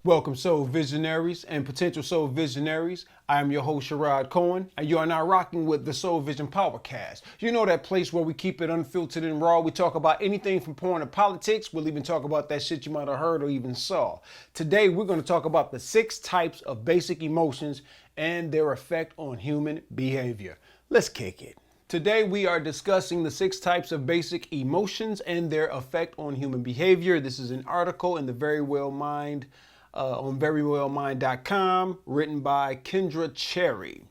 Welcome, soul visionaries and potential soul visionaries. I am your host, Sherrod Cohen, and you are now rocking with the Soul Vision Powercast. You know, that place where we keep it unfiltered and raw. We talk about anything from porn to politics. We'll even talk about that shit you might have heard or even saw. Today, we're going to talk about the 6 types of basic emotions and their effect on human behavior. Let's kick it. Today we are discussing the 6 types of basic emotions and their effect on human behavior. This is an article in the Very Well Mind on verywellmind.com written by Kendra Cherry.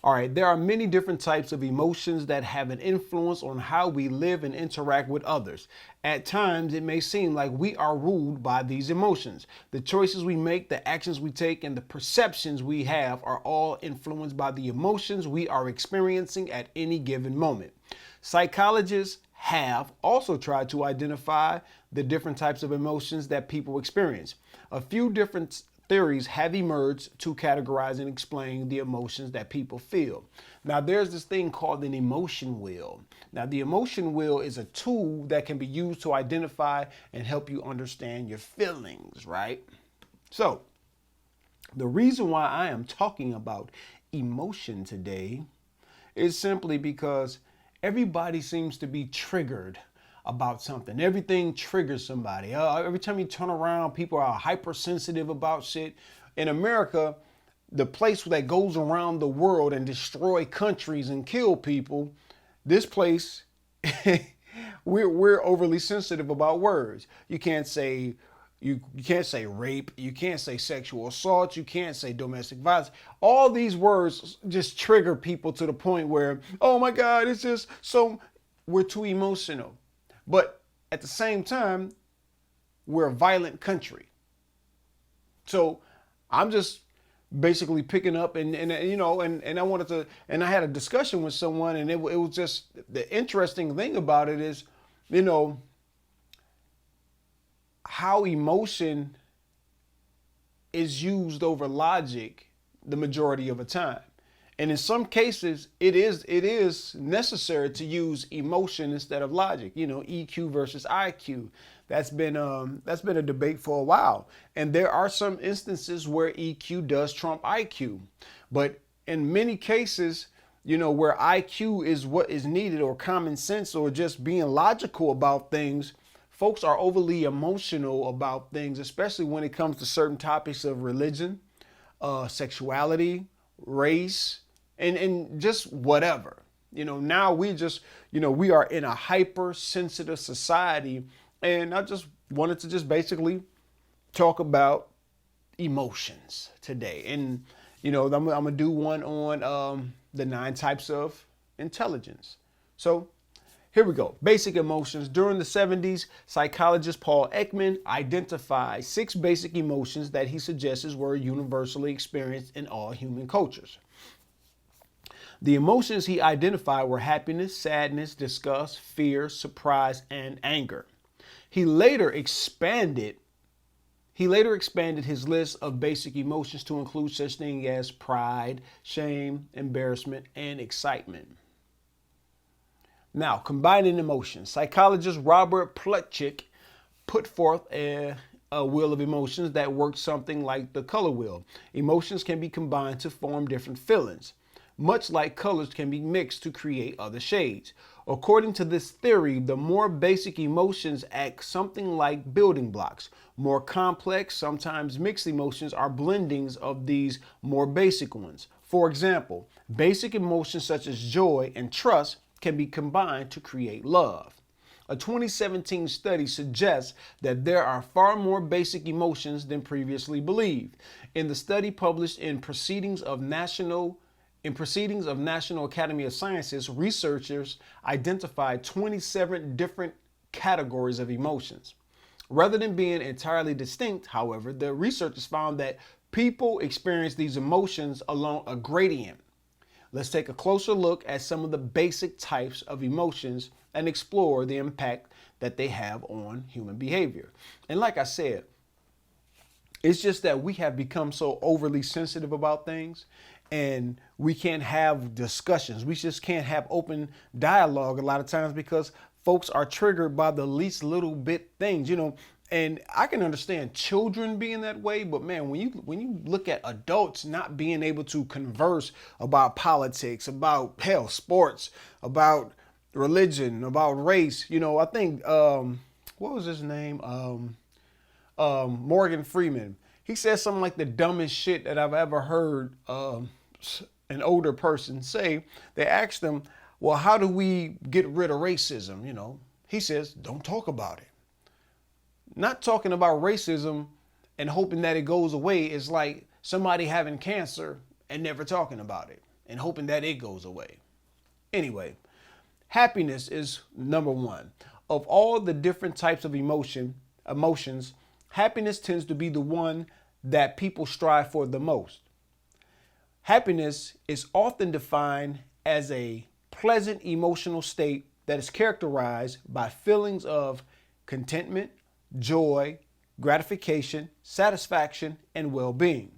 All right, there are many different types of emotions that have an influence on how we live and interact with others. At times, it may seem like we are ruled by these emotions. The choices we make, the actions we take, and the perceptions we have are all influenced by the emotions we are experiencing at any given moment. Psychologists have also tried to identify the different types of emotions that people experience. A few different theories have emerged to categorize and explain the emotions that people feel. Now, there's this thing called an emotion wheel. Now, the emotion wheel is a tool that can be used to identify and help you understand your feelings, right? So, the reason why I am talking about emotion today is simply because everybody seems to be triggered about something. Everything triggers somebody. Every time you turn around, people are hypersensitive about shit. In America, the place that goes around the world and destroy countries and kill people, this place, we're overly sensitive about words. You can't say rape, you can't say sexual assault, you can't say domestic violence. All these words just trigger people to the point where, oh my God, it's just so, we're too emotional. But at the same time, we're a violent country. So I'm just basically picking up and I wanted to, and I had a discussion with someone, and it was just, the interesting thing about it is, how emotion is used over logic the majority of the time. And in some cases, it is necessary to use emotion instead of logic. EQ versus IQ. That's been a debate for a while. And there are some instances where EQ does trump IQ. But in many cases, where IQ is what is needed, or common sense, or just being logical about things, folks are overly emotional about things, especially when it comes to certain topics of religion, sexuality, race, and just whatever. Now we are in a hypersensitive society, and I just wanted to just basically talk about emotions today. And I'm gonna do one on the 9 types of intelligence. So here we go. Basic emotions. During the 70s, psychologist Paul Ekman identified 6 basic emotions that he suggests were universally experienced in all human cultures. The emotions he identified were happiness, sadness, disgust, fear, surprise, and anger. He later expanded his list of basic emotions to include such things as pride, shame, embarrassment, and excitement. Now, combining emotions. Psychologist Robert Plutchik put forth a wheel of emotions that works something like the color wheel. Emotions can be combined to form different feelings, much like colors can be mixed to create other shades. According to this theory, the more basic emotions act something like building blocks. More complex, sometimes mixed emotions are blendings of these more basic ones. For example, basic emotions such as joy and trust can be combined to create love. A 2017 study suggests that there are far more basic emotions than previously believed. In the study published in Proceedings of National Academy of Sciences, researchers identified 27 different categories of emotions. Rather than being entirely distinct, however, the researchers found that people experience these emotions along a gradient. Let's take a closer look at some of the basic types of emotions and explore the impact that they have on human behavior. And like I said, it's just that we have become so overly sensitive about things, and we can't have discussions. We just can't have open dialogue a lot of times because folks are triggered by the least little bit things. And I can understand children being that way, but man, when you look at adults not being able to converse about politics, about hell, sports, about religion, about race, I think what was his name? Morgan Freeman. He said something like the dumbest shit that I've ever heard an older person say. They asked him, "Well, how do we get rid of racism?" He says, "Don't talk about it." Not talking about racism and hoping that it goes away is like somebody having cancer and never talking about it and hoping that it goes away. Anyway, happiness is number one. Of all the different types of emotions, happiness tends to be the one that people strive for the most. Happiness is often defined as a pleasant emotional state that is characterized by feelings of contentment, joy, gratification, satisfaction, and well-being.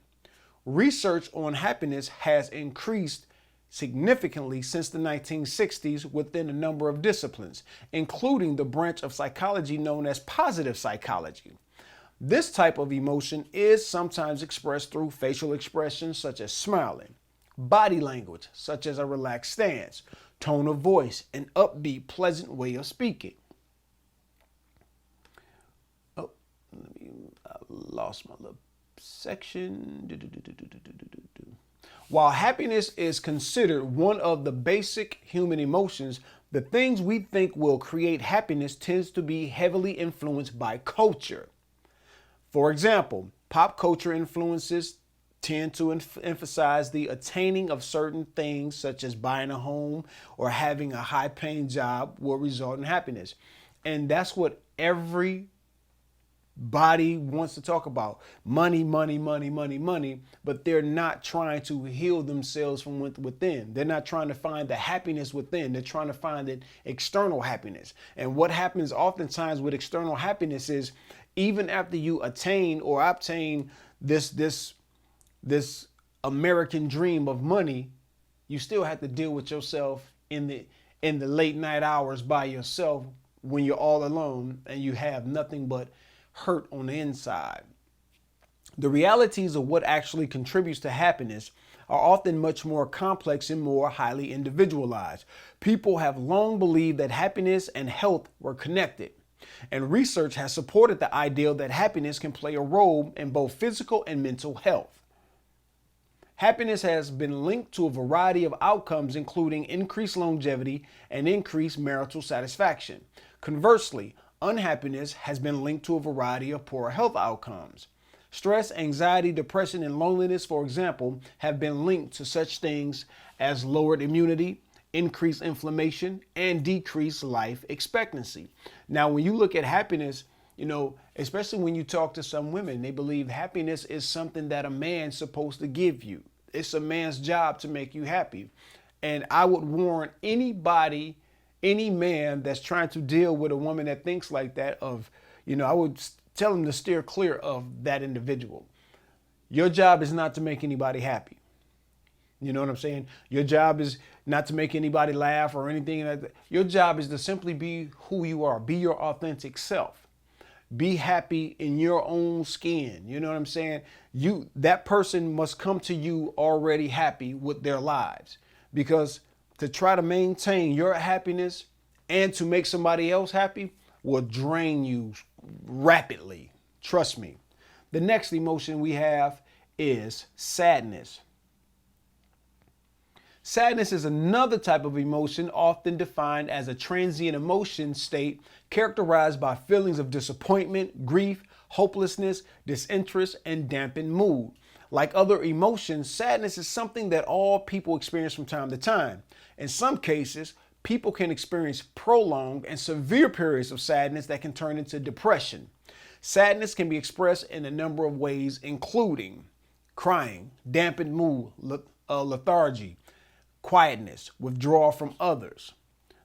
Research on happiness has increased significantly since the 1960s within a number of disciplines, including the branch of psychology known as positive psychology. This type of emotion is sometimes expressed through facial expressions such as smiling, body language such as a relaxed stance, tone of voice, an upbeat, pleasant way of speaking. I lost my little section. While happiness is considered one of the basic human emotions, the things we think will create happiness tends to be heavily influenced by culture. For example, pop culture influences tend to emphasize the attaining of certain things, such as buying a home or having a high-paying job, will result in happiness. And that's what everybody wants to talk about. Money, money, money, money, money, but they're not trying to heal themselves from within. They're not trying to find the happiness within. They're trying to find an external happiness. And what happens oftentimes with external happiness is even after you attain or obtain this American dream of money, you still have to deal with yourself in the late night hours by yourself when you're all alone and you have nothing but hurt on the inside. The realities of what actually contributes to happiness are often much more complex and more highly individualized. People have long believed that happiness and health were connected, and research has supported the idea that happiness can play a role in both physical and mental health. Happiness has been linked to a variety of outcomes, including increased longevity and increased marital satisfaction. Conversely, unhappiness has been linked to a variety of poor health outcomes. Stress, anxiety, depression, and loneliness, for example, have been linked to such things as lowered immunity, increased inflammation, and decreased life expectancy. Now, when you look at happiness, especially when you talk to some women, they believe happiness is something that a man's supposed to give you. It's a man's job to make you happy. And I would warn anybody, any man that's trying to deal with a woman that thinks like that I would tell him to steer clear of that individual. Your job is not to make anybody happy. You know what I'm saying? Your job is not to make anybody laugh or anything like that. Your job is to simply be who you are. Be your authentic self. Be happy in your own skin. You know what I'm saying? That person must come to you already happy with their lives, because to try to maintain your happiness and to make somebody else happy will drain you rapidly. Trust me. The next emotion we have is sadness. Sadness is another type of emotion often defined as a transient emotion state characterized by feelings of disappointment, grief, hopelessness, disinterest, and dampened mood. Like other emotions, sadness is something that all people experience from time to time. In some cases, people can experience prolonged and severe periods of sadness that can turn into depression. Sadness can be expressed in a number of ways, including crying, dampened mood, lethargy, quietness, withdrawal from others.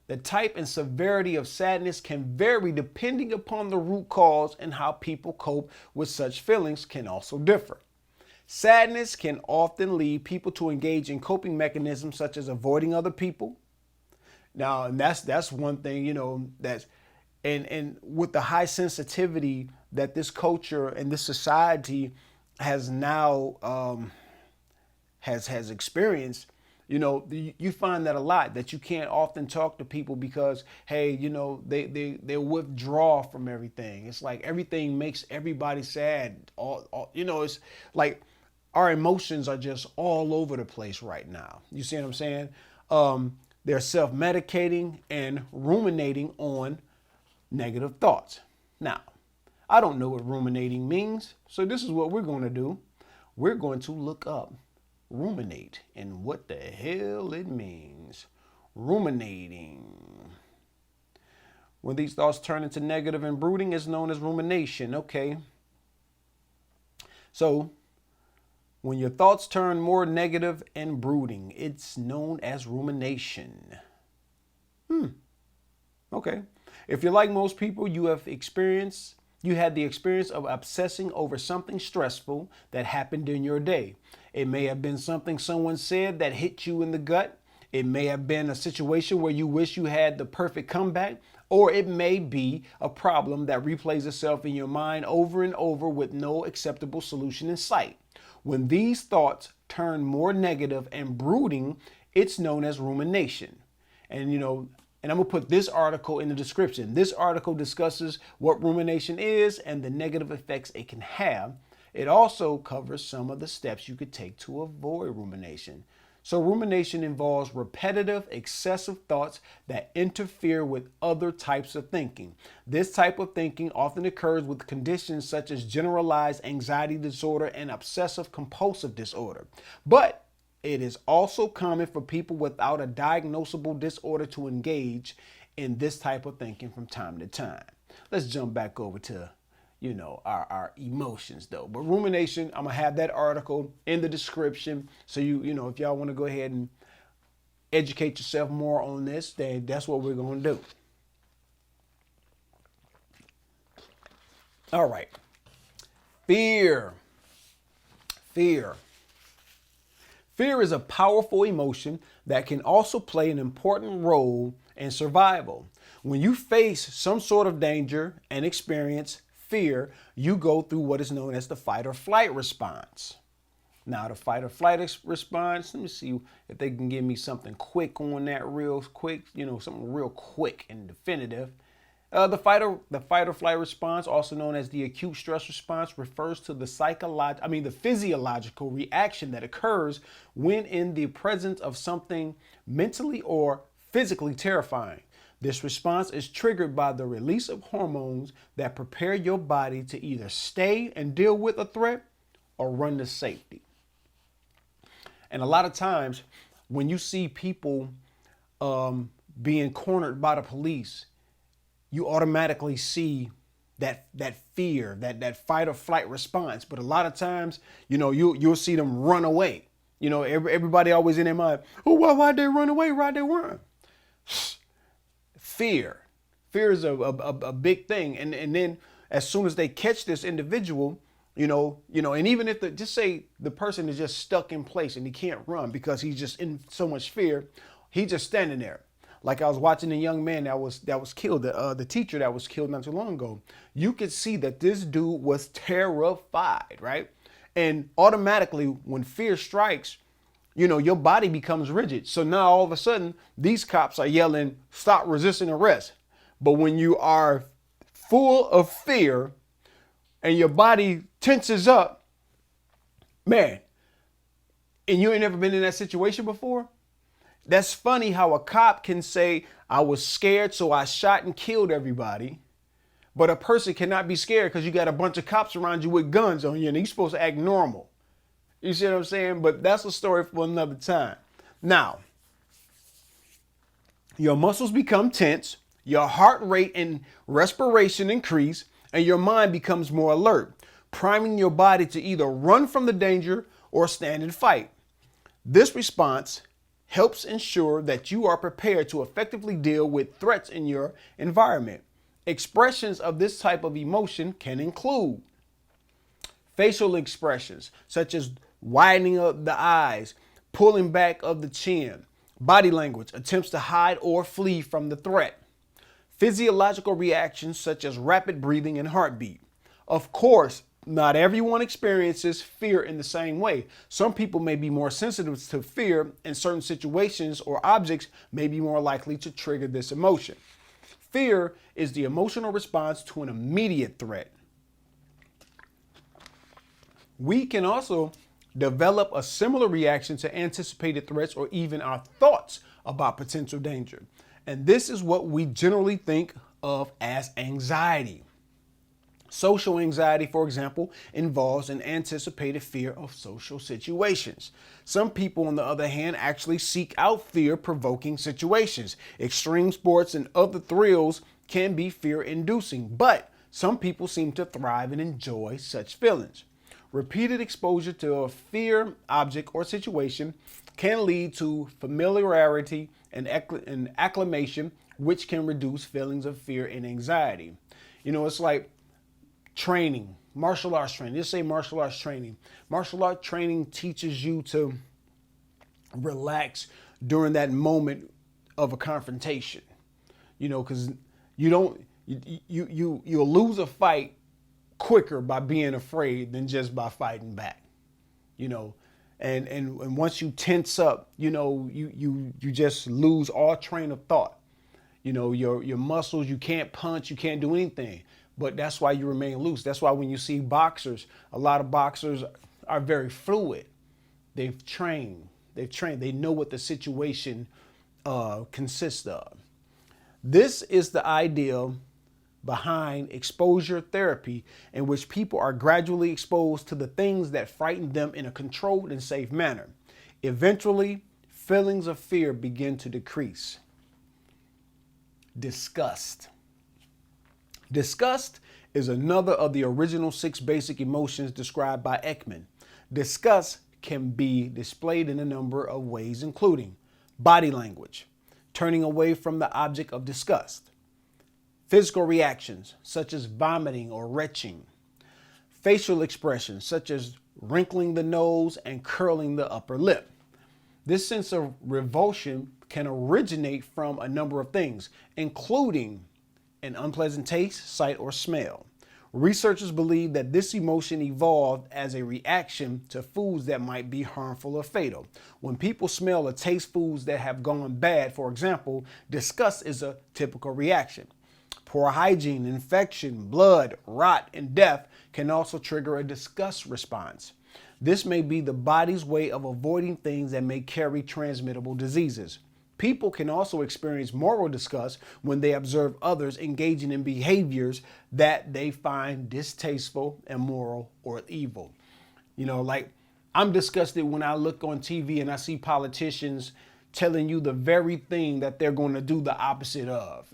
The type and severity of sadness can vary depending upon the root cause, and how people cope with such feelings can also differ. Sadness can often lead people to engage in coping mechanisms such as avoiding other people. Now, and that's one thing, and with the high sensitivity that this culture and this society has now has experienced, you find that a lot, that you can't often talk to people because, hey, they withdraw from everything. It's like everything makes everybody sad. It's like our emotions are just all over the place right now. You see what I'm saying? They're self-medicating and ruminating on negative thoughts. Now, I don't know what ruminating means, so this is what we're going to do. We're going to look up ruminate and what the hell it means. Ruminating. When these thoughts turn into negative and brooding, it's known as rumination. Okay. So when your thoughts turn more negative and brooding, it's known as rumination. Okay. If you're like most people, you had the experience of obsessing over something stressful that happened in your day. It may have been something someone said that hit you in the gut. It may have been a situation where you wish you had the perfect comeback, or it may be a problem that replays itself in your mind over and over with no acceptable solution in sight. When these thoughts turn more negative and brooding, it's known as rumination. And I'm going to put this article in the description. This article discusses what rumination is and the negative effects it can have. It also covers some of the steps you could take to avoid rumination. So rumination involves repetitive, excessive thoughts that interfere with other types of thinking. This type of thinking often occurs with conditions such as generalized anxiety disorder and obsessive compulsive disorder. But it is also common for people without a diagnosable disorder to engage in this type of thinking from time to time. Let's jump back over to, our emotions though. But rumination, I'm gonna have that article in the description. So if y'all want to go ahead and educate yourself more on this, then that's what we're gonna do. All right. Fear. Fear is a powerful emotion that can also play an important role in survival. When you face some sort of danger and experience fear, you go through what is known as the fight or flight response. Now, the fight or flight response, let me see if they can give me something quick on that real quick, something real quick and definitive. The fight or flight response, also known as the acute stress response, refers to the physiological reaction that occurs when in the presence of something mentally or physically terrifying. This response is triggered by the release of hormones that prepare your body to either stay and deal with a threat or run to safety. And a lot of times when you see people being cornered by the police, you automatically see that fear, that fight or flight response. But a lot of times, you'll see them run away. Everybody always in their mind, oh, well, why'd they run away? Why'd they run? Fear is a big thing. And then as soon as they catch this individual, and even if just say the person is just stuck in place and he can't run because he's just in so much fear, he's just standing there. Like I was watching a young man that was killed, the teacher that was killed not too long ago. You could see that this dude was terrified, right? And automatically when fear strikes, your body becomes rigid. So now all of a sudden, these cops are yelling, stop resisting arrest. But when you are full of fear and your body tenses up, man, and you ain't never been in that situation before, that's funny how a cop can say, I was scared, so I shot and killed everybody. But a person cannot be scared because you got a bunch of cops around you with guns on you and you're supposed to act normal. You see what I'm saying? But that's a story for another time. Now, your muscles become tense, your heart rate and respiration increase, and your mind becomes more alert, priming your body to either run from the danger or stand and fight. This response helps ensure that you are prepared to effectively deal with threats in your environment. Expressions of this type of emotion can include facial expressions, such as widening up the eyes, pulling back of the chin, body language, attempts to hide or flee from the threat, physiological reactions such as rapid breathing and heartbeat, Of course, not everyone experiences fear in the same way. Some people may be more sensitive to fear, and certain situations or objects may be more likely to trigger this emotion. Fear is the emotional response to an immediate threat. We can also develop a similar reaction to anticipated threats or even our thoughts about potential danger. And this is what we generally think of as anxiety. Social anxiety, for example, involves an anticipated fear of social situations. Some people, on the other hand, actually seek out fear-provoking situations. Extreme sports and other thrills can be fear-inducing, but some people seem to thrive and enjoy such feelings. Repeated exposure to a fear object or situation can lead to familiarity and acclimation, which can reduce feelings of fear and anxiety. It's like training, martial arts training. Let's say martial arts training. Martial arts training teaches you to relax during that moment of a confrontation. Because you'll lose a fight quicker by being afraid than just by fighting back. And once you tense up, you just lose all train of thought. Your muscles, you can't punch, you can't do anything. But that's why you remain loose. That's why when you see boxers, a lot of boxers are very fluid. They've trained. They know what the situation consists of. This is the idea behind exposure therapy, in which people are gradually exposed to the things that frighten them in a controlled and safe manner. Eventually, feelings of fear begin to decrease. Disgust. Disgust is another of the original 6 basic emotions described by Ekman. Disgust can be displayed in a number of ways, including body language, turning away from the object of disgust; physical reactions, such as vomiting or retching; facial expressions, such as wrinkling the nose and curling the upper lip. This sense of revulsion can originate from a number of things, including an unpleasant taste, sight, or smell. Researchers believe that this emotion evolved as a reaction to foods that might be harmful or fatal. When people smell or taste foods that have gone bad, for example, disgust is a typical reaction. Poor hygiene, infection, blood, rot, and death can also trigger a disgust response. This may be the body's way of avoiding things that may carry transmittable diseases. People can also experience moral disgust when they observe others engaging in behaviors that they find distasteful, immoral, or evil. Like I'm disgusted when I look on TV and I see politicians telling you the very thing that they're going to do the opposite of.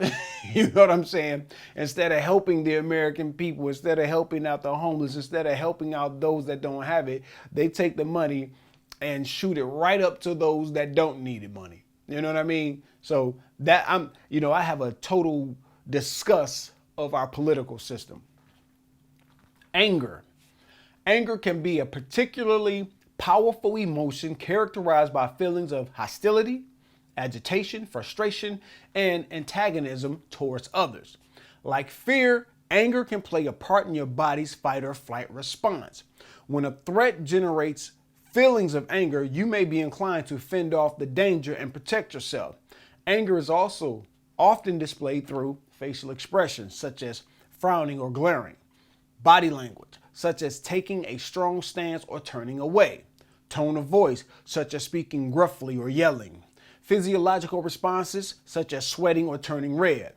You know what I'm saying? Instead of helping the American people, instead of helping out the homeless, instead of helping out those that don't have it, they take the money and shoot it right up to those that don't need the money. You know what I mean? So that I have a total disgust of our political system. Anger. Anger can be a particularly powerful emotion characterized by feelings of hostility, agitation, frustration, and antagonism towards others. Like fear, anger can play a part in your body's fight or flight response. When a threat generates feelings of anger, you may be inclined to fend off the danger and protect yourself. Anger is also often displayed through facial expressions, such as frowning or glaring; body language, such as taking a strong stance or turning away; tone of voice, such as speaking gruffly or yelling; physiological responses, such as sweating or turning red;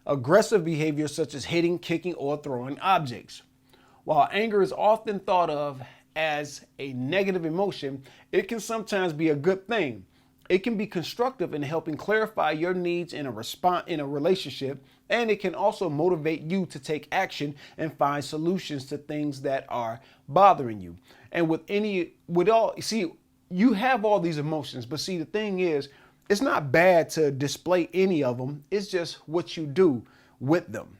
aggressive behavior, such as hitting, kicking, or throwing objects. While anger is often thought of as a negative emotion, it can sometimes be a good thing. It can be constructive in helping clarify your needs in a relationship, and it can also motivate you to take action and find solutions to things that are bothering you. And you have all these emotions, but see, the thing is, it's not bad to display any of them. It's just what you do with them.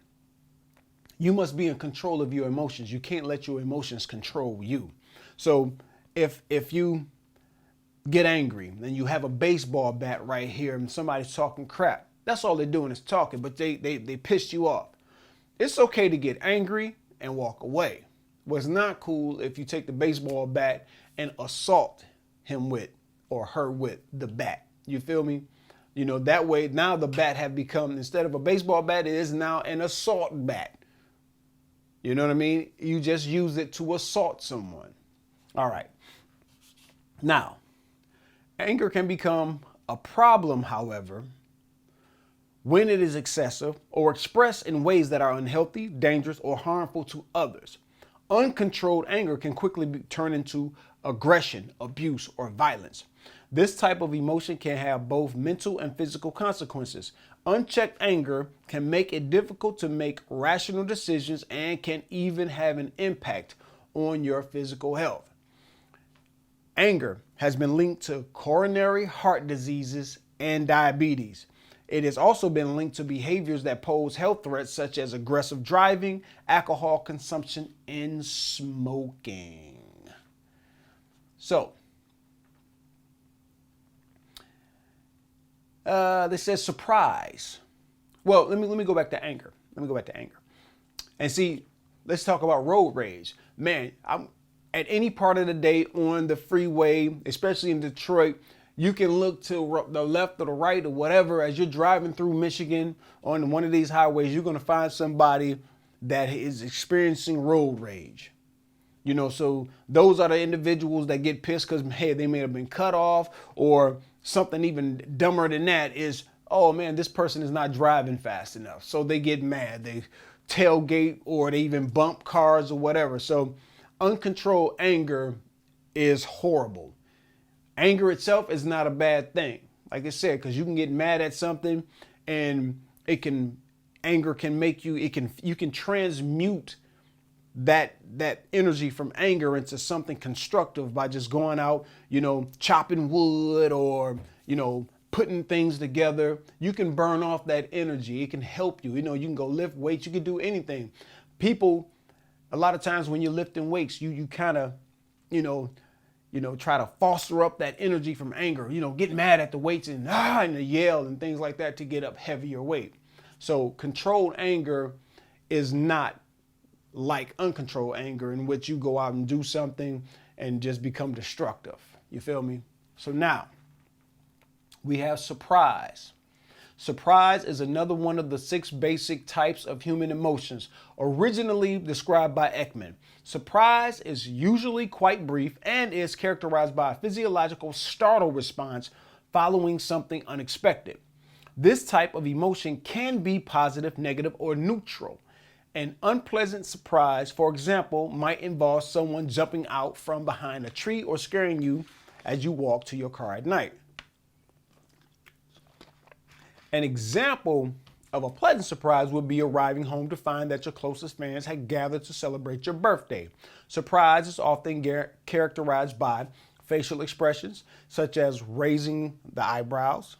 You must be in control of your emotions. You can't let your emotions control you. So if you get angry and you have a baseball bat right here and somebody's talking crap, that's all they're doing is talking, but they pissed you off. It's okay to get angry. and walk away. What's not cool if you take the baseball bat and assault him with or her with the bat. You feel me? You know, that way now the bat have become, instead of a baseball bat, it is now an assault bat. You know what I mean? You just use it to assault someone. All right. Now, anger can become a problem, however, when it is excessive or expressed in ways that are unhealthy, dangerous, or harmful to others. Uncontrolled anger can quickly turn into aggression, abuse, or violence. This type of emotion can have both mental and physical consequences. Unchecked anger can make it difficult to make rational decisions and can even have an impact on your physical health. Anger has been linked to coronary heart diseases and diabetes. It has also been linked to behaviors that pose health threats such as aggressive driving, alcohol consumption, and smoking. So, this says surprise. Well, let me go back to anger. And see, let's talk about road rage. Man, I'm at any part of the day on the freeway, especially in Detroit, you can look to the left or the right or whatever as you're driving through Michigan on one of these highways. You're going to find somebody that is experiencing road rage. You know, so those are the individuals that get pissed because, hey, they may have been cut off, or something even dumber than that is, oh man, this person is not driving fast enough. So they get mad, they tailgate, or they even bump cars or whatever. So uncontrolled anger is horrible. Anger itself is not a bad thing. Like I said, because you can get mad at something and anger can make you, you can transmute that energy from anger into something constructive by just going out, you know, chopping wood or, you know, putting things together. You can burn off that energy. It can help you. You know, you can go lift weights. You can do anything. People, a lot of times when you're lifting weights, you kind of, try to foster up that energy from anger, get mad at the weights and yell and things like that to get up heavier weight. So controlled anger is not like uncontrolled anger, in which you go out and do something and just become destructive. You feel me? So now we have surprise. Surprise is another one of the 6 basic types of human emotions, originally described by Ekman. Surprise is usually quite brief and is characterized by a physiological startle response following something unexpected. This type of emotion can be positive, negative, or neutral. An unpleasant surprise, for example, might involve someone jumping out from behind a tree or scaring you as you walk to your car at night. An example of a pleasant surprise would be arriving home to find that your closest fans had gathered to celebrate your birthday. Surprise is often characterized by facial expressions such as raising the eyebrows,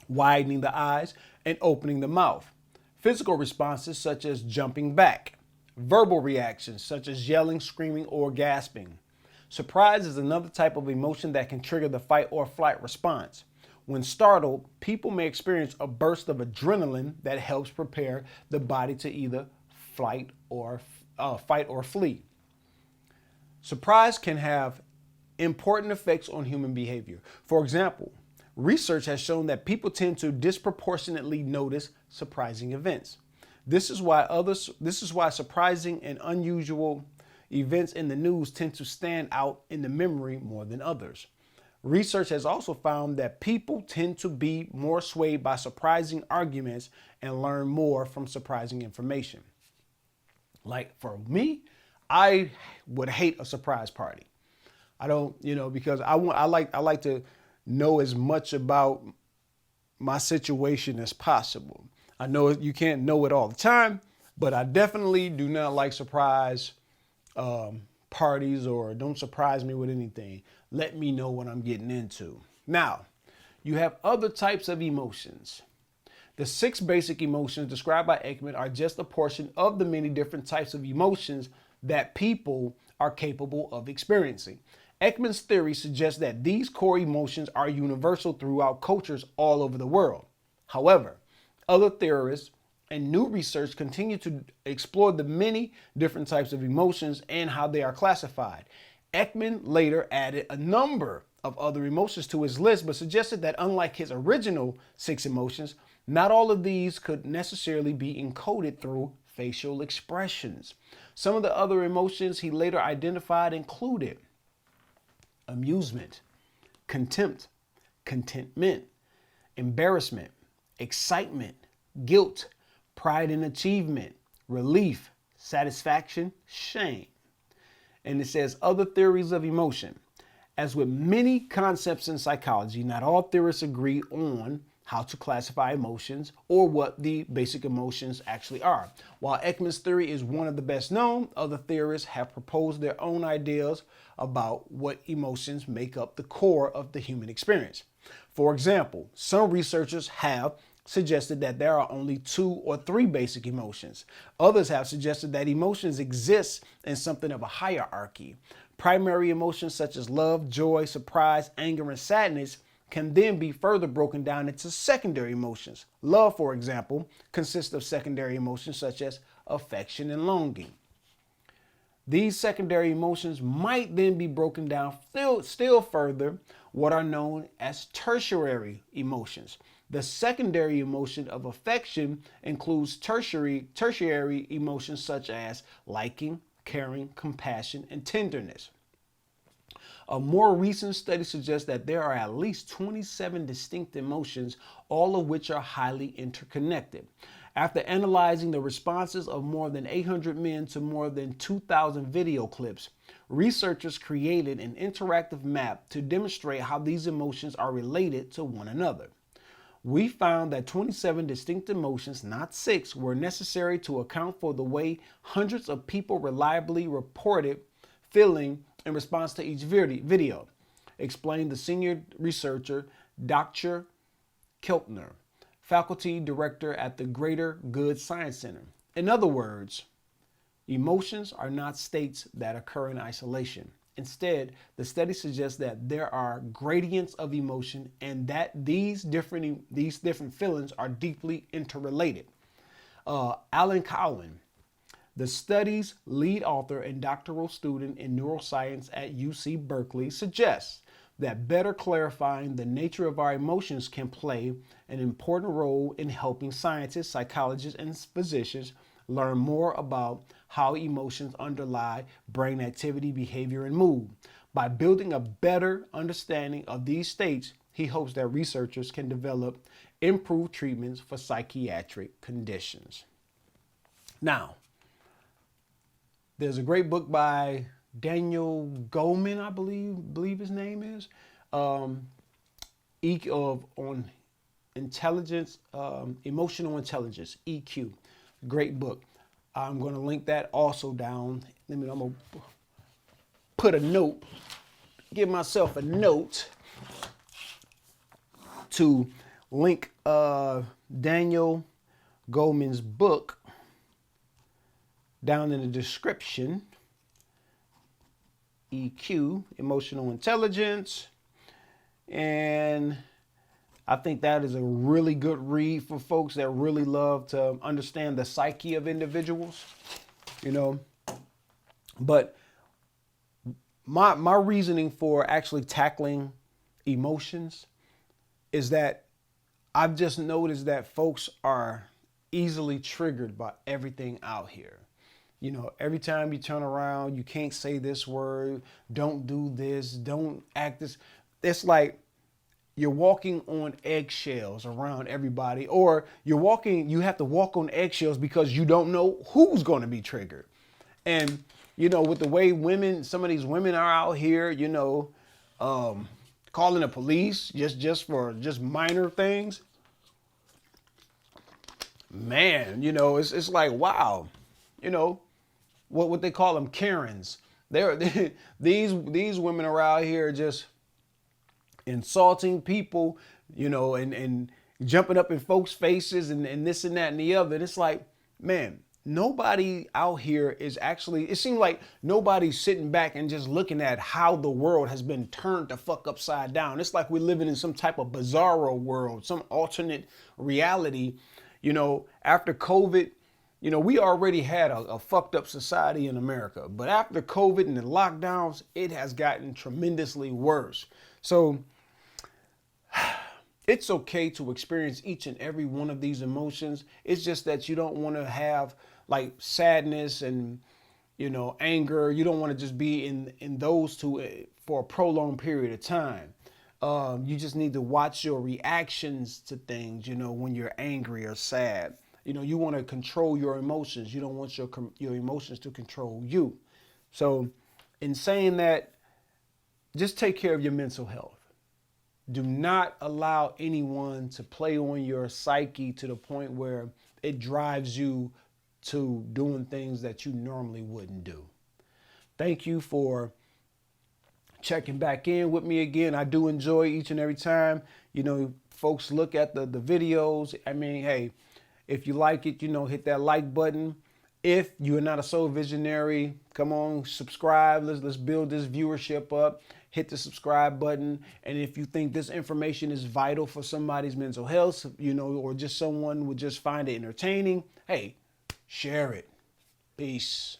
widening the eyes, and opening the mouth. Physical responses such as jumping back. Verbal reactions such as yelling, screaming, or gasping. Surprise is another type of emotion that can trigger the fight or flight response. When startled, people may experience a burst of adrenaline that helps prepare the body to either fight or flee. Surprise can have important effects on human behavior. For example, research has shown that people tend to disproportionately notice surprising events. This is why surprising and unusual events in the news tend to stand out in the memory more than others. Research has also found that people tend to be more swayed by surprising arguments and learn more from surprising information. Like for me, I would hate a surprise party. I don't, because I like to know as much about my situation as possible. I know you can't know it all the time, but I definitely do not like surprise parties, or don't surprise me with anything. Let me know what I'm getting into. Now, you have other types of emotions. The 6 basic emotions described by Ekman are just a portion of the many different types of emotions that people are capable of experiencing. Ekman's theory suggests that these core emotions are universal throughout cultures all over the world. However, other theorists and new research continue to explore the many different types of emotions and how they are classified. Ekman later added a number of other emotions to his list, but suggested that unlike his original 6 emotions, not all of these could necessarily be encoded through facial expressions. Some of the other emotions he later identified included amusement, contempt, contentment, embarrassment, excitement, guilt, pride in achievement, relief, satisfaction, shame. And it says other theories of emotion. As with many concepts in psychology, not all theorists agree on how to classify emotions or what the basic emotions actually are. While Ekman's theory is one of the best known, other theorists have proposed their own ideas about what emotions make up the core of the human experience. For example, some researchers have suggested that there are only 2 or 3 basic emotions. Others have suggested that emotions exist in something of a hierarchy. Primary emotions such as love, joy, surprise, anger, and sadness can then be further broken down into secondary emotions. Love, for example, consists of secondary emotions such as affection and longing. These secondary emotions might then be broken down still further, what are known as tertiary emotions. The secondary emotion of affection includes tertiary emotions such as liking, caring, compassion, and tenderness. A more recent study suggests that there are at least 27 distinct emotions, all of which are highly interconnected. After analyzing the responses of more than 800 men to more than 2,000 video clips, researchers created an interactive map to demonstrate how these emotions are related to one another. We found that 27 distinct emotions, not 6, were necessary to account for the way hundreds of people reliably reported feeling in response to each video, explained the senior researcher, Dr. Keltner, faculty director at the Greater Good Science Center. In other words, emotions are not states that occur in isolation. Instead, the study suggests that there are gradients of emotion and that these different feelings are deeply interrelated. Alan Cowan, the study's lead author and doctoral student in neuroscience at UC Berkeley, suggests that better clarifying the nature of our emotions can play an important role in helping scientists, psychologists, and physicians learn more about how emotions underlie brain activity, behavior, and mood. By building a better understanding of these states, he hopes that researchers can develop improved treatments for psychiatric conditions. Now, there's a great book by Daniel Goleman, I believe his name is, on intelligence, emotional intelligence, EQ. Great book. I'm going to link that also down. I'm going to put a note, give myself a note to link Daniel Goleman's book down in the description. EQ, emotional intelligence. And I think that is a really good read for folks that really love to understand the psyche of individuals, But my reasoning for actually tackling emotions is that I've just noticed that folks are easily triggered by everything out here. Every time you turn around, you can't say this word, don't do this, don't act this. It's like you're walking on eggshells around everybody, or you have to walk on eggshells because you don't know who's going to be triggered. And, with the way some of these women are out here, calling the police just for minor things. Man, it's like, wow, what they call them, Karens. These women are out here just insulting people, and jumping up in folks' faces and this and that and the other. And it's like, man, nobody out here is actually, it seems like nobody's sitting back and just looking at how the world has been turned the fuck upside down. It's like we're living in some type of bizarro world, some alternate reality, After COVID, we already had a fucked up society in America, but after COVID and the lockdowns, it has gotten tremendously worse. So it's okay to experience each and every one of these emotions. It's just that you don't want to have like sadness and, anger. You don't want to just be in those two for a prolonged period of time. You just need to watch your reactions to things, when you're angry or sad. You want to control your emotions. You don't want your emotions to control you. So in saying that, just take care of your mental health. Do not allow anyone to play on your psyche to the point where it drives you to doing things that you normally wouldn't do. Thank you for checking back in with me again. I do enjoy each and every time, folks look at the videos. I mean, hey, if you like it, hit that like button. If you're not a soul visionary, come on, subscribe. Let's build this viewership up. Hit the subscribe button. And if you think this information is vital for somebody's mental health, or just someone would just find it entertaining, hey, share it. Peace.